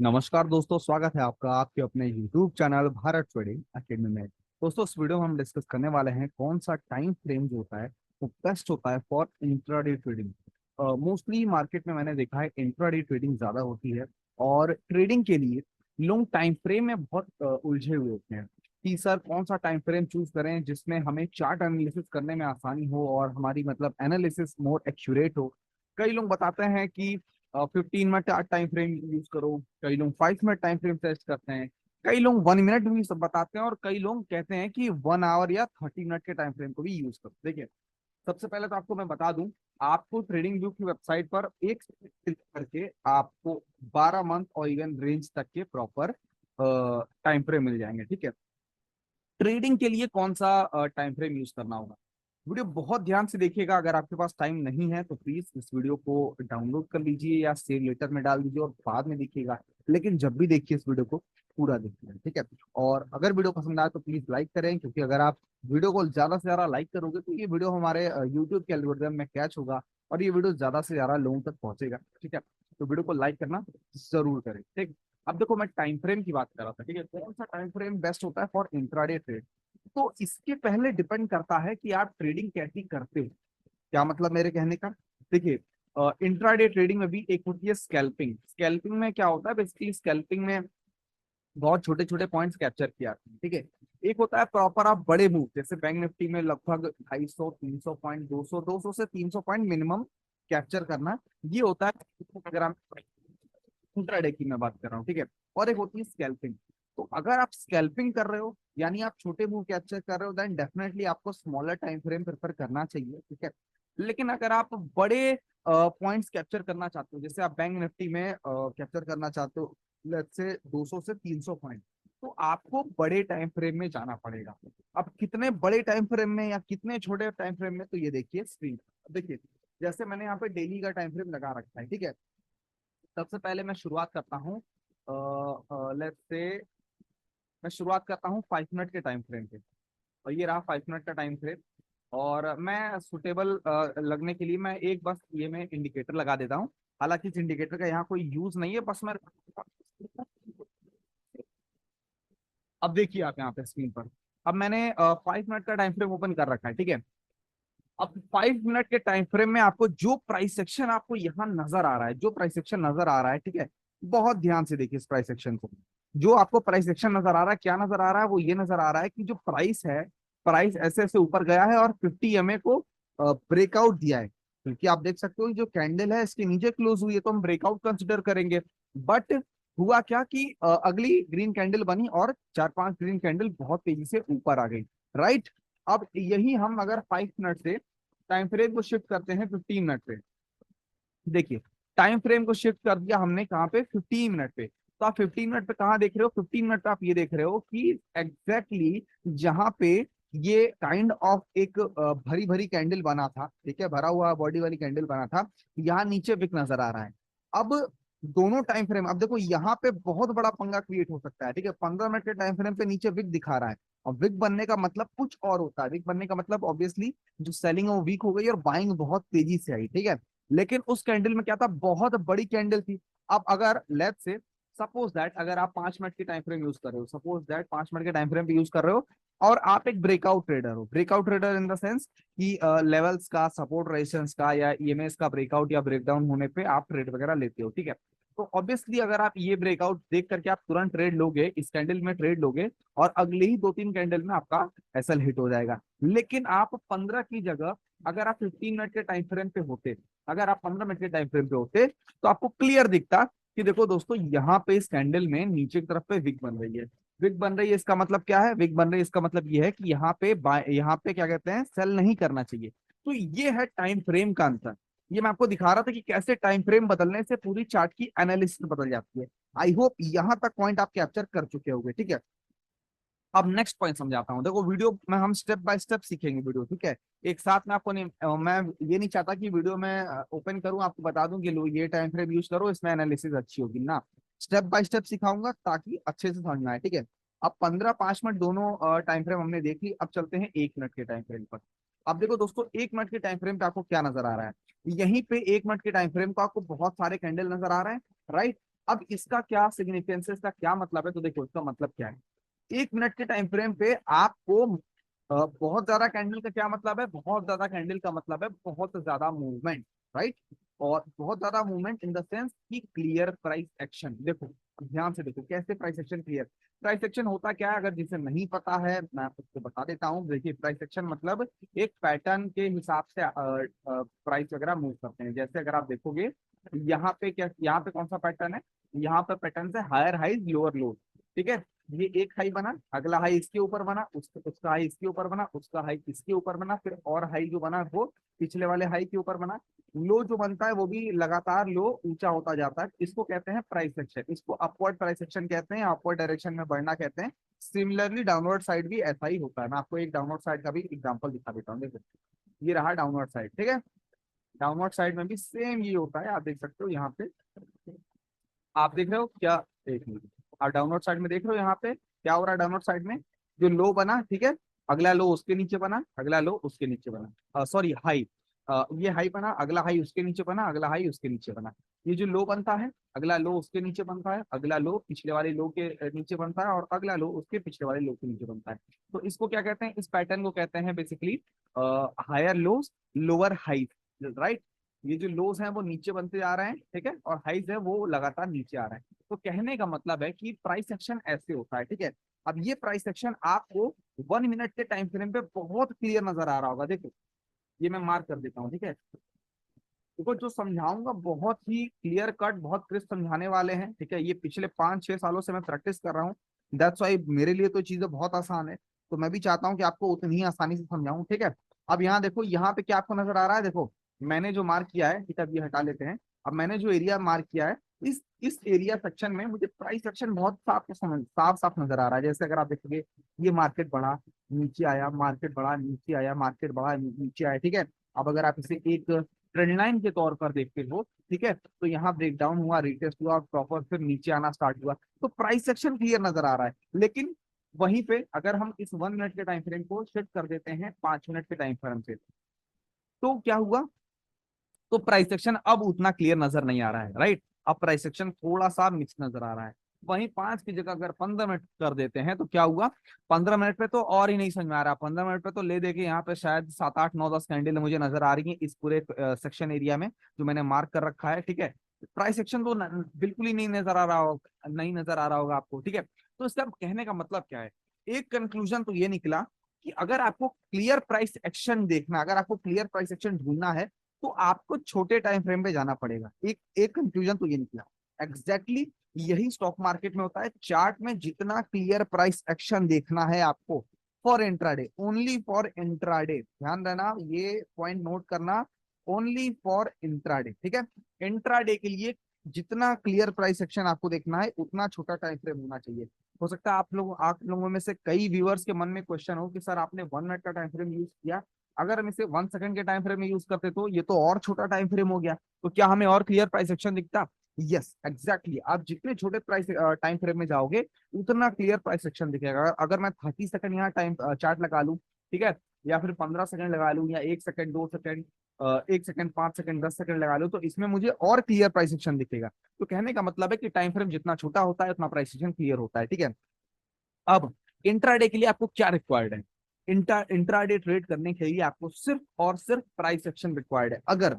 नमस्कार दोस्तों, स्वागत है आपका आपके अपने YouTube channel Bharat trading academy में। दोस्तों, इस वीडियो में हम डिस्कस करने वाले हैं कौन सा टाइम फ्रेम जो होता है वो बेस्ट होता है for intraday trading. Mostly market में मैंने देखा है इंट्राडे ट्रेडिंग ज्यादा होती है और ट्रेडिंग के लिए लोग टाइम फ्रेम में बहुत उलझे हुए होते हैं कि सर कौन सा टाइम फ्रेम चूज करें जिसमें हमें चार्ट एनालिसिस करने में आसानी हो और हमारी मतलब एनालिसिस मोर एक्यूरेट हो। कई लोग बताते हैं कि 15 मिनट टाइम फ्रेम यूज करो, कई लोग 5 मिनट टाइम फ्रेम टेस्ट करते हैं, कई लोग 1 मिनट भी सब बताते हैं और कई लोग कहते हैं कि 1 आवर या 30 मिनट के टाइम फ्रेम को भी यूज करो। देखिए, सबसे पहले तो आपको मैं बता दूं, आपको ट्रेडिंग व्यू की वेबसाइट पर एक क्लिक करके आपको 12 मंथ और इवन रेंज तक के प्रॉपर टाइम फ्रेम मिल जाएंगे। ठीक है, ट्रेडिंग के लिए कौन सा टाइम फ्रेम यूज करना होगा, वीडियो बहुत ध्यान से देखिएगा। अगर आपके पास टाइम नहीं है तो प्लीज इस वीडियो को डाउनलोड कर लीजिए या सेव लेटर में डाल दीजिए और बाद में देखिएगा, लेकिन जब भी देखिए इस वीडियो को पूरा देखिएगा। ठीक है, और अगर वीडियो पसंद आए तो प्लीज लाइक करें, क्योंकि अगर आप वीडियो को ज्यादा से ज्यादा लाइक करोगे तो ये वीडियो हमारे यूट्यूब के एल्गोरिथम में कैच होगा और ये वीडियो ज्यादा से ज्यादा लोगों तक पहुंचेगा। ठीक है, तो वीडियो को लाइक करना जरूर करें। ठीक, अब देखो मैं टाइम फ्रेम की बात कर रहा था। ठीक है, कौन सा टाइम फ्रेम बेस्ट होता है फॉर इंट्राडे ट्रेड, तो इसके पहले डिपेंड करता है कि आप ट्रेडिंग कैसी करते हो। क्या मतलब मेरे कहने का, देखिए, इंट्राडे ट्रेडिंग में भी एक होती है स्कैल्पिंग। स्कैल्पिंग में क्या होता है, बेसिकली स्कैल्पिंग में बहुत छोटे छोटे पॉइंट्स कैप्चर किए जाते हैं। ठीक है, एक होता है प्रॉपर आप बड़े मूव, जैसे बैंक निफ्टी में लगभग 250 300 पॉइंट, 200 से 300 पॉइंट मिनिमम कैप्चर करना, ये होता है अगर आप इंट्राडे की मैं बात कर रहा हूँ। ठीक है, और एक होती है स्कैल्पिंग। तो अगर आप स्कैल्पिंग कर रहे हो यानी आप छोटे मूव कैप्चर कर रहे हो, देन डेफिनेटली आपको स्मॉलर टाइम फ्रेम प्रेफर करना चाहिए। ठीक है, लेकिन अगर आप बड़े पॉइंट्स कैप्चर करना चाहते हो, जैसे आप बैंक निफ्टी में कैप्चर करना चाहते हो लेट्स से 200 से 300 पॉइंट, तो आपको बड़े टाइम फ्रेम में जाना पड़ेगा। अब कितने बड़े टाइम फ्रेम में या कितने छोटे टाइम फ्रेम में, तो ये देखिए स्क्रीन। देखिए, जैसे मैंने यहाँ पे डेली का टाइम फ्रेम लगा रखा है। ठीक है, सबसे पहले मैं शुरुआत करता हूँ, लेट्स से मैं शुरुआत करता हूँ 5 मिनट के टाइम फ्रेम पे, और ये रहा 5 मिनट का टाइम फ्रेम। और मैं सुटेबल लगने के लिए मैं एक बस ये मैं इंडिकेटर लगा देता हूँ। हालांकि इस इंडिकेटर का यहाँ कोई यूज नहीं है, बस मैं, अब देखिए आप यहाँ पे स्क्रीन पर, अब मैंने 5 मिनट का टाइम फ्रेम ओपन कर रखा है। ठीक है, अब 5 मिनट के टाइम फ्रेम में आपको जो प्राइस सेक्शन आपको यहाँ नजर आ रहा है, जो प्राइस सेक्शन नजर आ रहा है, ठीक है, बहुत ध्यान से देखिए इस प्राइस सेक्शन को। जो आपको प्राइस सेक्शन नजर आ रहा है, क्या नजर आ रहा है, वो ये नजर आ रहा है कि जो प्राइस है, प्राइस ऐसे ऐसे ऊपर गया है और 50 MA को ब्रेकआउट दिया है। क्योंकि आप देख सकते हो जो कैंडल है इसके नीचे क्लोज हुई है तो हम ब्रेकआउट कंसिडर करेंगे। बट हुआ क्या कि अगली ग्रीन कैंडल बनी और 4 5 ग्रीन कैंडल बहुत तेजी से ऊपर आ गई। राइट, अब यही हम अगर 5 मिनट से टाइम फ्रेम को शिफ्ट करते हैं 15 मिनट पे, देखिए टाइम फ्रेम को शिफ्ट कर दिया हमने कहाँ पे, 15 मिनट पे। तो आप 15 मिनट पे कहाँ देख रहे हो, 15 मिनट पे आप ये देख रहे हो कि एग्जैक्टली exactly जहां पे ये काइंड ऑफ एक भरी भरी कैंडल बना था, ठीक है, भरा हुआ बॉडी वाली कैंडल बना था, यहाँ नीचे विक नजर आ रहा है। अब दोनों टाइम फ्रेम, अब देखो यहाँ पे बहुत बड़ा पंगा क्रिएट हो सकता है। ठीक है, 15 मिनट के टाइम फ्रेम पे नीचे विक दिखा रहा है, और विक बनने का मतलब कुछ और होता है। विक बनने का मतलब ऑब्वियसली जो सेलिंग है वो वीक हो गई और बाइंग बहुत तेजी से आई। ठीक है, लेकिन उस कैंडल में क्या था, बहुत बड़ी कैंडल थी। अब अगर लेट्स से सपोज दैट अगर आप 5 मिनट की टाइम फ्रेम यूज कर रहे हो, सपोज दैट 5 मिनट के टाइम फ्रेम पे यूज कर रहे हो, और आप एक ब्रेकआउट ट्रेडर हो, breakout trader in the sense कि लेवल्स का, सपोर्ट रेजिस्टेंस का या ईएमएस का ब्रेकआउट या ब्रेकडाउन होने पे आप ट्रेड वगैरह लेते हो। ठीक है, तो ऑब्वियसली अगर आप ये ब्रेकआउट देख करके आप तुरंत ट्रेड लोगे, इस कैंडल में ट्रेड लोगे, और अगले ही 2 3 कैंडल में आपका एसएल हिट हो जाएगा। लेकिन आप 15 की जगह अगर आप 15 मिनट के टाइम फ्रेम पे होते, अगर आप 15 मिनट के टाइम फ्रेम पे होते, तो आपको क्लियर दिखता कि देखो दोस्तों यहाँ पे इस कैंडल में नीचे की तरफ पे विक बन रही है। विक बन रही है इसका मतलब क्या है, विक बन रही है इसका मतलब ये है कि यहाँ पे क्या कहते हैं, सेल नहीं करना चाहिए। तो ये है टाइम फ्रेम का अंतर। ये मैं आपको दिखा रहा था कि कैसे टाइम फ्रेम बदलने से पूरी चार्ट की एनालिसिस बदल जाती है। आई होप यहां तक पॉइंट आप कैप्चर कर चुके होंगे। ठीक है, अब नेक्स्ट पॉइंट समझाता हूँ। देखो वीडियो में हम स्टेप बाय स्टेप सीखेंगे वीडियो। ठीक है, एक साथ में आपको नहीं, मैं ये नहीं चाहता कि वीडियो में ओपन करूं आपको बता दूं कि लो ये टाइम फ्रेम यूज करो इसमें एनालिसिस अच्छी होगी ना। स्टेप बाय स्टेप सिखाऊंगा ताकि अच्छे से समझ में आए। ठीक है, अब 15 5 मिनट दोनों टाइम फ्रेम हमने देख ली, अब चलते हैं 1 मिनट के टाइम फ्रेम पर। अब देखो दोस्तों, 1 मिनट के टाइम फ्रेम पे आपको क्या नजर आ रहा है, यहीं पे 1 मिनट के टाइम फ्रेम को आपको बहुत सारे कैंडल नजर आ रहे हैं। राइट, अब इसका क्या सिग्निफिकेंस है, इसका क्या मतलब है, तो देखो इसका मतलब क्या है। 1 मिनट के टाइम फ्रेम पे आपको बहुत ज्यादा कैंडल का क्या मतलब है, बहुत ज्यादा कैंडल का मतलब है बहुत ज्यादा मूवमेंट, राइट। और बहुत ज्यादा मूवमेंट इन द सेंस कि क्लियर प्राइस एक्शन। देखो ध्यान से देखो कैसे price action clear. Price action होता क्या है, अगर जिसे नहीं पता है मैं आपको बता देता हूँ। देखिए प्राइस एक्शन मतलब एक पैटर्न के हिसाब से प्राइस वगैरह मूव करते हैं। जैसे अगर आप देखोगे यहाँ पे क्या, यहाँ पे कौन सा पैटर्न है, यहाँ पे पैटर्न है हायर हाई लोअर लो, ठीक है। ये एक हाई बना, अगला हाई इसके ऊपर बना, उसका हाई इसके ऊपर बना, उसका हाई इसके ऊपर बना, फिर और हाई जो बना वो पिछले वाले हाई के ऊपर बना। लो जो बनता है वो भी लगातार लो ऊंचा होता जाता है, इसको कहते हैं प्राइस एक्शन। इसको अपवर्ड प्राइस एक्शन कहते हैं, अपवर्ड डायरेक्शन में बढ़ना कहते हैं। सिमिलरली डाउनवर्ड साइड भी ऐसा ही होता है। मैं आपको एक डाउनवर्ड साइड का भी एग्जांपल दिखा देता हूँ। देखो ये रहा डाउनवर्ड साइड, ठीक है। डाउनवर्ड साइड में भी सेम ये होता है, आप देख सकते हो यहाँ पे। आप देख रहे हो क्या, एक मिनट, आप डाउनवर्ड साइड में देख रहे हो यहाँ पे क्या हो रहा है। डाउनवर्ड साइड में जो लो बना, ठीक है, अगला लो उसके नीचे बना, अगला लो उसके नीचे बना, सॉरी हाई, ये हाई बना, अगला हाई उसके नीचे बना, अगला हाई उसके नीचे बना। ये जो लो बनता है, अगला लो उसके नीचे बनता है, अगला लो पिछले वाले लो के नीचे बनता है, और अगला लो उसके पिछले वाले लो के नीचे बनता है। तो इसको क्या कहते हैं, इस पैटर्न को कहते हैं basically higher lows lower high, right. ये जो लोज हैं वो नीचे बनते जा रहे हैं, ठीक है, और हाइज है वो लगातार नीचे आ रहा है। तो कहने का मतलब है कि प्राइस एक्शन ऐसे होता है, ठीक है। अब ये प्राइस एक्शन आपको 1 मिनट के टाइम फ्रेम पे बहुत क्लियर नजर आ रहा होगा। देखो ये मैं मार्क कर देता हूँ, ठीक है। देखो जो समझाऊंगा बहुत ही क्लियर कट, बहुत क्रिस्प समझाने वाले हैं, ठीक है। ये पिछले 5-6 सालों से मैं प्रैक्टिस कर रहा हूँ, दैट्स वाई मेरे लिए तो चीजें बहुत आसान है। तो मैं भी चाहता हूँ कि आपको उतनी ही आसानी से समझाऊं, ठीक है। अब यहाँ देखो, यहाँ पे क्या आपको नजर आ रहा है, देखो मैंने जो मार्क किया है, ठीक है, अब ये हटा लेते हैं। अब मैंने जो एरिया मार्क किया है, इस एरिया सेक्शन में मुझे प्राइस सेक्शन बहुत साफ साफ नजर आ रहा है। जैसे अगर आप देखोगे ये मार्केट बढ़ा नीचे आया, मार्केट बढ़ा नीचे आया, मार्केट बढ़ा नीचे आया, ठीक है। अब अगर आप इसे एक ट्रेंड लाइन के तौर पर देखते हो, ठीक है, तो यहाँ ब्रेकडाउन हुआ, रिटेस्ट हुआ, प्रॉपर फिर नीचे आना स्टार्ट हुआ, तो प्राइस सेक्शन क्लियर नजर आ रहा है। लेकिन वहीं पे अगर हम इस 1 मिनट के टाइम फ्रेम को शिफ्ट कर देते हैं 5 मिनट के टाइम फ्रेम से, तो क्या हुआ, तो प्राइस सेक्शन अब उतना क्लियर नजर नहीं आ रहा है, राइट। अब प्राइस सेक्शन थोड़ा सा मिक्स नजर आ रहा है। वहीं 5 की जगह अगर 15 मिनट कर देते हैं तो क्या हुआ, 15 मिनट पे तो और ही नहीं समझ में आ रहा। 15 मिनट पे तो ले दे के यहाँ पे शायद 7 8 9 10 कैंडल मुझे नजर आ रही है इस पूरे सेक्शन एरिया में जो मैंने मार्क कर रखा है, ठीक है। प्राइस सेक्शन तो बिल्कुल ही नहीं नजर आ रहा होगा, नहीं नजर आ रहा होगा आपको, ठीक है। तो इसका कहने का मतलब क्या है, एक कंक्लूजन तो ये निकला कि अगर आपको क्लियर प्राइस एक्शन देखना, अगर आपको क्लियर प्राइस एक्शन ढूंढना है, तो आपको छोटे टाइम फ्रेम पे जाना पड़ेगा। एक एक कंक्लूजन तो ये निकला। एग्जैक्टली यही स्टॉक मार्केट में होता है। चार्ट में जितना क्लियर प्राइस एक्शन देखना है आपको for intraday, only for intraday, ध्यान देना ये पॉइंट नोट करना, ओनली फॉर इंट्राडे, ठीक है। इंट्राडे के लिए जितना क्लियर प्राइस एक्शन आपको देखना है उतना छोटा टाइम फ्रेम होना चाहिए। हो सकता है आप लोगों में से कई व्यूअर्स के मन में क्वेश्चन हो कि सर आपने 1 मिनट का टाइम फ्रेम यूज किया, अगर हम इसे 1 सेकंड के टाइम फ्रेम में यूज करते तो ये तो और छोटा टाइम फ्रेम हो गया, तो क्या हमें और क्लियर प्राइस एक्शन दिखता। यस एग्जैक्टली, आप जितने छोटे प्राइस टाइम फ्रेम में जाओगे उतना क्लियर प्राइस एक्शन दिखेगा। अगर मैं 30 सेकंड यहाँ टाइम चार्ट लगा लूँ, ठीक है, या फिर 15 सेकंड लगा लूँ, या 1 second 2 second, 1 second 5 second 10 second लगा लूँ, तो इसमें मुझे और क्लियर प्राइस एक्शन दिखेगा। तो कहने का मतलब है कि टाइम फ्रेम जितना छोटा होता है उतना प्राइस एक्शन क्लियर होता है, ठीक है। अब इंट्राडे के लिए आपको क्या रिक्वायर्ड है, इंट्राडे ट्रेड करने के लिए आपको सिर्फ और सिर्फ प्राइस एक्शन रिक्वायर्ड है। अगर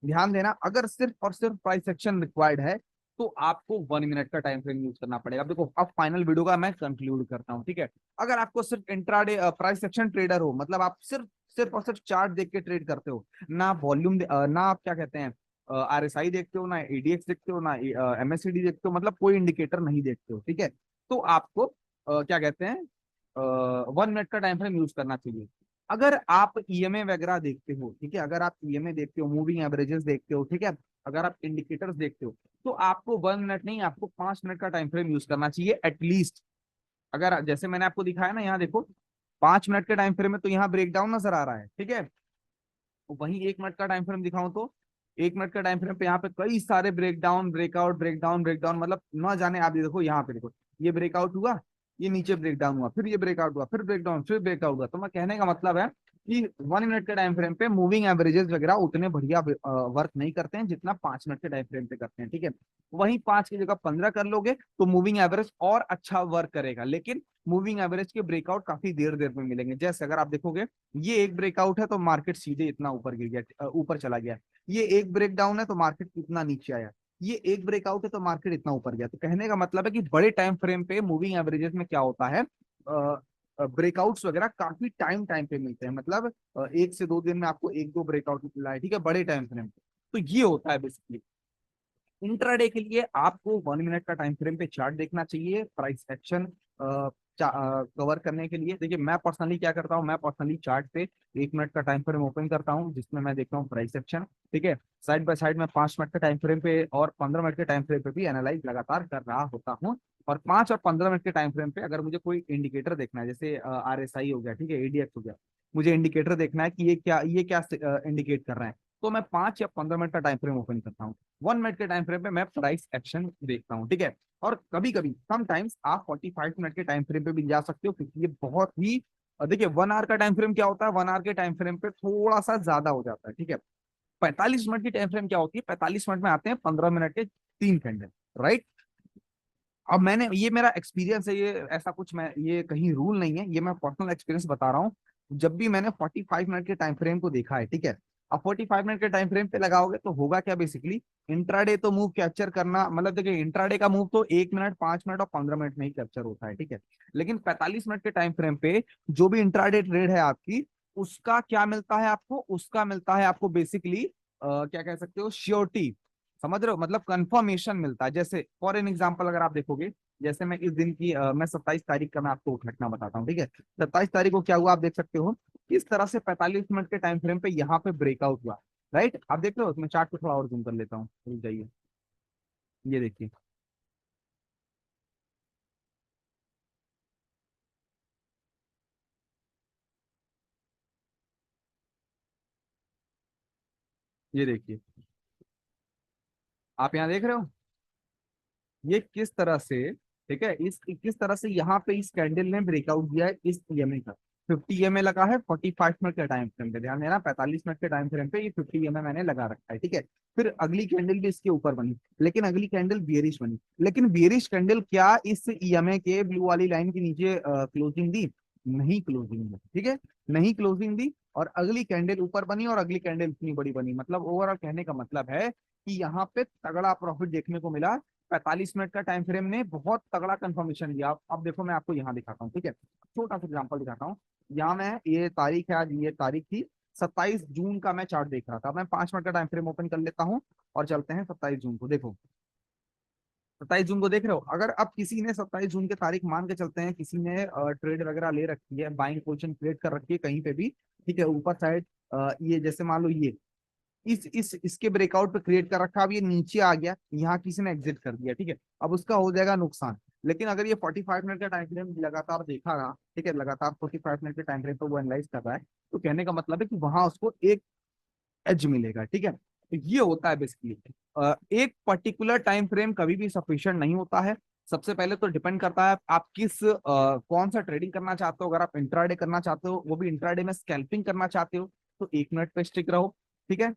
ध्यान देना, अगर सिर्फ और सिर्फ प्राइस एक्शन रिक्वायर्ड है तो आपको 1 मिनट का टाइम फ्रेम यूज करना पड़ेगा। अब देखो अब फाइनल वीडियो का मैं कंक्लूड करता हूं, ठीक है। अगर आपको सिर्फ इंट्राडे प्राइस एक्शन ट्रेडर हो, मतलब आप सिर्फ सिर्फ और सिर्फ चार्ट देख के ट्रेड करते हो, ना वॉल्यूम ना आप क्या कहते हैं आरएसआई देखते हो, ना एडीएक्स देखते हो, ना एमएससीडी देखते हो, मतलब कोई इंडिकेटर नहीं देखते हो, ठीक है, तो आपको क्या कहते हैं 1 मिनट का टाइम फ्रेम यूज करना चाहिए। अगर आप ईएमए वगैरह देखते हो, ठीक है, अगर आप ईएमए देखते हो, मूविंग एवरेजेस देखते हो, ठीक है, अगर आप इंडिकेटर्स देखते हो, तो आपको 1 मिनट नहीं, आपको 5 मिनट का टाइम फ्रेम यूज करना चाहिए एटलीस्ट। अगर जैसे मैंने आपको दिखाया ना, यहाँ देखो 5 मिनट के टाइम फ्रेम में तो यहाँ ब्रेकडाउन नजर आ रहा है, ठीक है। वहीं 1 मिनट का टाइम फ्रेम दिखाऊं तो 1 मिनट का टाइम फ्रेम पे यहाँ पे कई सारे ब्रेकडाउन ब्रेकआउट ब्रेकडाउन ब्रेकडाउन, मतलब ना जाने। आप ये देखो, यहाँ पे देखो ये ब्रेकआउट हुआ, ये नीचे ब्रेकडाउन हुआ, फिर ये ब्रेकआउट हुआ, फिर ब्रेकडाउन, फिर ब्रेकआउट हुआ। तो मैं कहने का मतलब है कि 1 मिनट के टाइम फ्रेम पे मूविंग एवरेजेस वगैरह उतने बढ़िया वर्क नहीं करते हैं जितना 5 मिनट के टाइम फ्रेम पे करते हैं, ठीक है। वहीं 5 की जगह 15 कर लोगे तो मूविंग एवरेज और अच्छा वर्क करेगा, लेकिन मूविंग एवरेज के ब्रेकआउट काफी देर देर में मिलेंगे। जैसे अगर आप देखोगे ये एक ब्रेकआउट है तो मार्केट सीधे इतना ऊपर गिर गया, ऊपर चला गया। ये एक ब्रेक डाउन है तो मार्केट इतना नीचे आया। ये एक ब्रेकआउट है तो मार्केट इतना ऊपर गया। तो कहने का मतलब है कि बड़े टाइम फ्रेम पे मूविंग एवरेजेस में क्या होता है, ब्रेकआउट्स वगैरह काफी टाइम टाइम पे मिलते हैं। मतलब 1 से 2 दिन में आपको एक दो ब्रेकआउट मिला है, ठीक है, बड़े टाइम फ्रेम पे। तो ये होता है बेसिकली। इंट्राडे के लिए आपको 1 मिनट का टाइम फ्रेम पे चार्ट देखना चाहिए प्राइस एक्शन कवर करने के लिए। देखिए मैं पर्सनली क्या करता हूँ, मैं पर्सनली चार्ट पे 1 मिनट का टाइम फ्रेम ओपन करता हूँ जिसमें मैं देखता हूँ प्राइस एक्शन, ठीक है। साइड बाय साइड में 5 मिनट के टाइम फ्रेम पे और 15 मिनट के टाइम फ्रेम पे भी एनालाइज लगातार कर रहा होता हूँ। और 5 और 15 मिनट के टाइम फ्रेम पे अगर मुझे कोई इंडिकेटर देखना है, जैसे RSI हो गया, ठीक है, ADX हो गया, मुझे इंडिकेटर देखना है कि ये क्या इंडिकेट कर रहा है, तो मैं 5 या 15 मिनट का टाइम फ्रेम ओपन करता हूँ। 1 मिनट के टाइम फ्रेम पे मैं प्राइस एक्शन देखता हूँ, ठीक है। और कभी कभी समटाइम्स आप 45 मिनट के टाइम फ्रेम पे भी जा सकते हो, क्योंकि ये बहुत ही देखिए 1 आवर का टाइम फ्रेम क्या होता है, 1 आवर के टाइम फ्रेम पे थोड़ा सा ज्यादा हो जाता है, ठीक है। 45 मिनट की टाइम फ्रेम क्या होती है, 45 मिनट में आते हैं 15 मिनट के 3 कैंडल, राइट। अब मैंने, ये मेरा एक्सपीरियंस है, ये ऐसा कुछ मैं, ये कहीं रूल नहीं है, ये मैं पर्सनल एक्सपीरियंस बता रहा हूँ। जब भी मैंने 45 मिनट के टाइम फ्रेम को देखा है, ठीक है, अब 45 मिनट के टाइम फ्रेम पे लगाओगे तो होगा क्या बेसिकली, इंट्राडे तो मूव कैप्चर करना, मतलब देखिए इंट्राडे का मूव तो 1 मिनट, 5 मिनट और 15 मिनट में ही कैप्चर होता है, ठीक है। लेकिन 45 मिनट के टाइम फ्रेम पे जो भी इंट्राडे ट्रेड है आपकी, उसका क्या मिलता है आपको, उसका मिलता है आपको बेसिकली क्या कह सकते हो, श्योरिटी। समझ रहे हो, मतलब कंफर्मेशन मिलता है। जैसे फॉर एन एग्जांपल अगर आप देखोगे, जैसे मैं इस दिन की मैं 27 तारीख का मैं आपको घटना बताता हूँ, ठीक है। 27 तारीख को क्या हुआ आप देख सकते हो, किस तरह से 45 मिनट के टाइम फ्रेम पे यहाँ पे ब्रेकआउट हुआ, राइट। आप देख रहे हो, मैं चार्ट को थोड़ा और जूम कर लेता हूँ, रुक जाइए, ये देखिए, ये देखिए, आप यहाँ देख रहे हो, ये किस तरह से, ठीक है, इस किस तरह से यहाँ पे इस कैंडल ने ब्रेकआउट दिया है इस EMA का। 50 EMA लगा है 45 मिनट के टाइम फ्रेम पे, ध्यान देना, 45 मिनट के टाइम फ्रेम पे ये 50 EMA मैंने लगा रखा है, ठीक है। फिर अगली कैंडल भी इसके ऊपर बनी, लेकिन अगली कैंडल बियरिश बनी। लेकिन बियरिश कैंडल क्या इस EMA के ब्लू वाली लाइन के नीचे क्लोजिंग दी? नहीं क्लोजिंग दी, ठीक है, नहीं क्लोजिंग दी। और अगली कैंडल ऊपर बनी और अगली कैंडल इतनी बड़ी बनी। मतलब ओवरऑल कहने का मतलब है कि यहाँ पे तगड़ा प्रॉफिट देखने को मिला। 45 मिनट का टाइम फ्रेम ने बहुत तगड़ा कंफर्मेशन दिया। अब देखो मैं आपको यहाँ दिखाता हूँ, ठीक है, छोटा सा एग्जांपल दिखाता हूँ। यहाँ मैं, ये तारीख है आज, ये तारीख थी 27 जून का, मैं चार्ट देख रहा था। मैं 5 मिनट का टाइम फ्रेम ओपन कर लेता हूँ और चलते हैं 27 जून को। देखो 27 जून को देख रहे हो, अगर अब किसी ने 27 जून की तारीख मान के चलते हैं, किसी ने ट्रेड वगैरह ले रखी है, बाइंग पोजीशन क्रिएट कर रखी है कहीं पे भी, ठीक है, ऊपर साइड, ये जैसे मान लो ये इस इसके ब्रेकआउट पे क्रिएट कर रखा, अब ये नीचे आ गया, यहाँ किसी ने एग्जिट कर दिया, ठीक है, अब उसका हो जाएगा नुकसान। लेकिन अगर ये 45 मिनट का टाइम फ्रेम लगातार देखा रहा, ठीक है, लगातार 45 मिनट के टाइम फ्रेम पे वो एनालाइज कर रहा है, तो कहने का मतलब है कि वहां उसको एक एज मिलेगा, ठीक है। तो ये होता है बेसिकली। एक पर्टिकुलर टाइम फ्रेम कभी भी सफिशिएंट नहीं होता है। सबसे पहले तो डिपेंड करता है आप किस कौन सा ट्रेडिंग करना चाहते हो। अगर आप इंट्राडे करना चाहते हो, वो भी इंट्राडे में स्कैल्पिंग करना चाहते हो, तो 1 मिनट पे स्टिक रहो, ठीक है।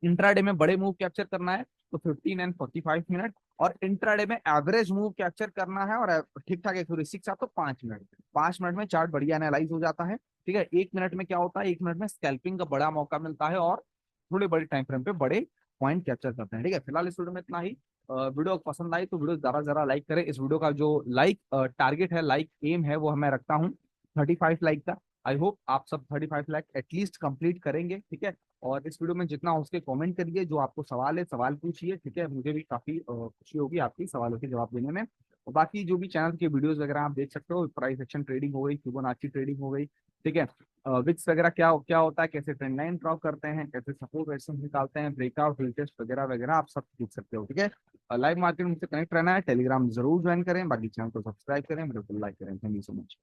इंट्राडे में बड़े मूव कैप्चर करना है तो 15 एंड 45 मिनट, और इंट्राडे में एवरेज मूव कैप्चर करना है और ठीक ठाक एक्यूरेसी के साथ तो 5 मिनट। 5 मिनट में चार्ट बढ़िया एनालाइज हो जाता है, ठीक है। 1 मिनट में क्या होता है, 1 मिनट में स्कैल्पिंग का बड़ा मौका मिलता है और थोड़े बड़े टाइम फ्रेम पे बड़े पॉइंट कैप्चर करते हैं, ठीक है। फिलहाल इस वीडियो में इतना ही। वीडियो पसंद आई तो वीडियो जरा जरा लाइक करें। इस वीडियो का जो लाइक टारगेट है, लाइक एम है, वो मैं रखता हूँ 35 लाइक का। आई होप आप सब 35 लाइक एटलीस्ट कंप्लीट करेंगे, ठीक है। और इस वीडियो में जितना हो सके कमेंट करिए, जो आपको सवाल है सवाल पूछिए, ठीक है, मुझे भी काफी खुशी होगी आपकी सवालों के जवाब देने में। और बाकी जो भी चैनल के वीडियोस वगैरह आप देख सकते हो, प्राइस एक्शन ट्रेडिंग हो गई, फिबोनाची ट्रेडिंग हो गई, ठीक है, विक्स वगैरह क्या क्या होता है, कैसे ट्रेंड लाइन ड्रॉ करते हैं, कैसे सपोर्ट रेजिस्टेंस निकालते हैं, ब्रेकआउट टेस्ट वगैरह वगैरह आप सब देख सकते हो, ठीक है। लाइव मार्केट मुझसे कनेक्ट रहना है, टेलीग्राम जरूर ज्वाइन करें, बाकी चैनल को सब्सक्राइब करें, मेरे को लाइक करें। Thank you so much.